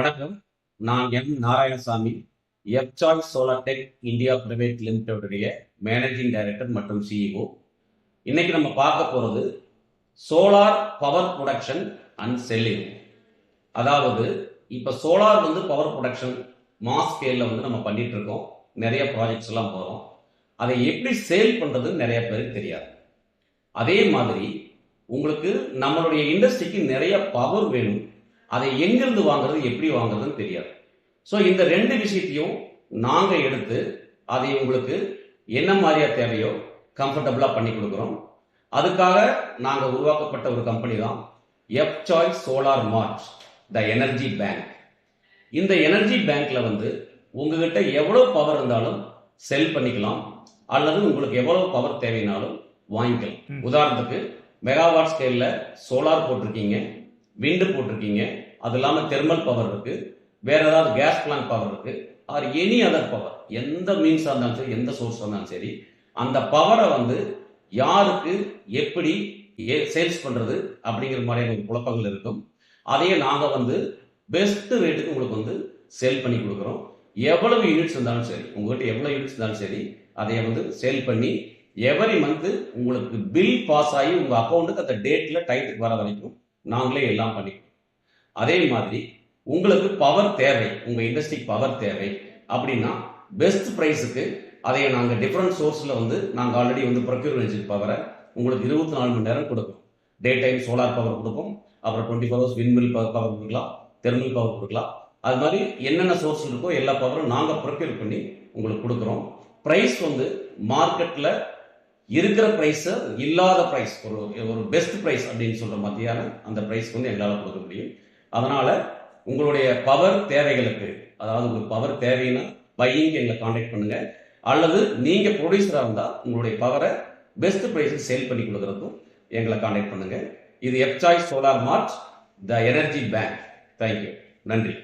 வணக்கம். நான் M Narayanasamy, F Choice solar tech India private லிமிடெடுடைய மேனேஜிங் டைரக்டர் மற்றும் சிஇஓ. இன்னைக்கு நம்ம பார்க்க போறது solar power production and selling. அதாவது இப்ப சோலார் பவர் ப்ரொடக்ஷன் மாஸ் ஸ்கேல்ல நம்ம பண்ணிட்டு இருக்கோம். நிறைய ப்ராஜெக்ட்ஸ் எல்லாம் போறோம். அதை எப்படி சேல் பண்றதுன்னு நிறைய பேருக்கு தெரியாது. அதே மாதிரி உங்களுக்கு நம்மளுடைய இண்டஸ்ட்ரிக்கு நிறைய பவர் வேணும். அதை எங்கிருந்து வாங்குறது, எப்படி வாங்குறதுன்னு தெரியாது. ஸோ இந்த ரெண்டு விஷயத்தையும் நாங்கள் எடுத்து அதை உங்களுக்கு என்ன மாதிரியா தேவையோ கம்ஃபர்டபுளாக பண்ணி கொடுக்குறோம். அதுக்காக நாங்கள் உருவாக்கப்பட்ட ஒரு கம்பெனி தான் F Choice solar mart, the energy bank. இந்த எனர்ஜி பேங்க்ல உங்ககிட்ட எவ்வளோ பவர் இருந்தாலும் செல் பண்ணிக்கலாம், அல்லது உங்களுக்கு எவ்வளவு பவர் தேவைனாலும் வாங்கிக்கலாம். உதாரணத்துக்கு மெகாவாட் ஸ்கேல்ல சோலார் போட்டிருக்கீங்க, விண்டு போட்டிருக்கீங்க, அது இல்லாமல் தெர்மல் பவர் இருக்கு, வேற ஏதாவது கேஸ் பிளான்ட் பவர் இருக்கு, ஆர் எனி அதர் பவர், எந்த மீன்ஸாக இருந்தாலும் சரி, எந்த சோர்ஸ் இருந்தாலும் சரி, அந்த பவரை யாருக்கு எப்படி சேல்ஸ் பண்றது அப்படிங்கிற மாதிரியான ஒரு குழப்பங்கள் இருக்கும். அதையே நாங்கள் பெஸ்ட் ரேட்டுக்கு உங்களுக்கு சேல் பண்ணி கொடுக்குறோம். எவ்வளவு யூனிட்ஸ் இருந்தாலும் சரி, உங்ககிட்ட எவ்வளவு யூனிட்ஸ் இருந்தாலும் சரி, அதை சேல் பண்ணி எவரி மந்த் உங்களுக்கு பில் பாஸ் ஆகி உங்க அக்கௌண்ட்டுக்கு அந்த டேட்ல டைத்துக்கு வர வரைக்கும் நாங்களே எல்லாம் பண்ணிக்கிறோம். அதே மாதிரி உங்களுக்கு பவர் தேவை, உங்க இண்டஸ்ட்ரிக்கு பவர் தேவை அப்படின்னா பெஸ்ட் பிரைஸுக்கு அதை நாங்கள் டிஃப்ரெண்ட் சோர்ஸ்ல நாங்கள் ஆல்ரெடி ப்ரொக்யூர் பவரை உங்களுக்கு 24 மணி நேரம் கொடுக்கும். டே டைம் சோலார் பவர் கொடுப்போம், அப்புறம் 24 ஹவர்ஸ் விண்மில் பவர் கொடுக்கலாம், தெர்மல் பவர் கொடுக்கலாம். அது மாதிரி என்னென்ன சோர்ஸ் இருக்கோ எல்லா பவரும் நாங்கள் ப்ரொக்யூர் பண்ணி உங்களுக்கு கொடுக்குறோம். ப்ரைஸ் மார்க்கெட்ல இருக்கிற பிரைஸ் இல்லாத பிரைஸ், ஒரு பெஸ்ட் பிரைஸ் அப்படின்னு சொல்ற மாதிரியான அந்த பிரைஸ் எங்களால் கொடுக்க முடியும். அதனால உங்களுடைய பவர் தேவைகளுக்கு, அதாவது உங்களுக்கு பவர் தேவைன்னா பையிங் எங்களை கான்டாக்ட் பண்ணுங்க, அல்லது நீங்க ப்ரொடியூசரா இருந்தா உங்களுடைய பவரை பெஸ்ட் பிரைஸுக்கு சேல் பண்ணி கொடுக்கறதுக்கும் எங்களை கான்டாக்ட் பண்ணுங்க. இது F Choice solar mart, the energy bank. Thank you. நன்றி.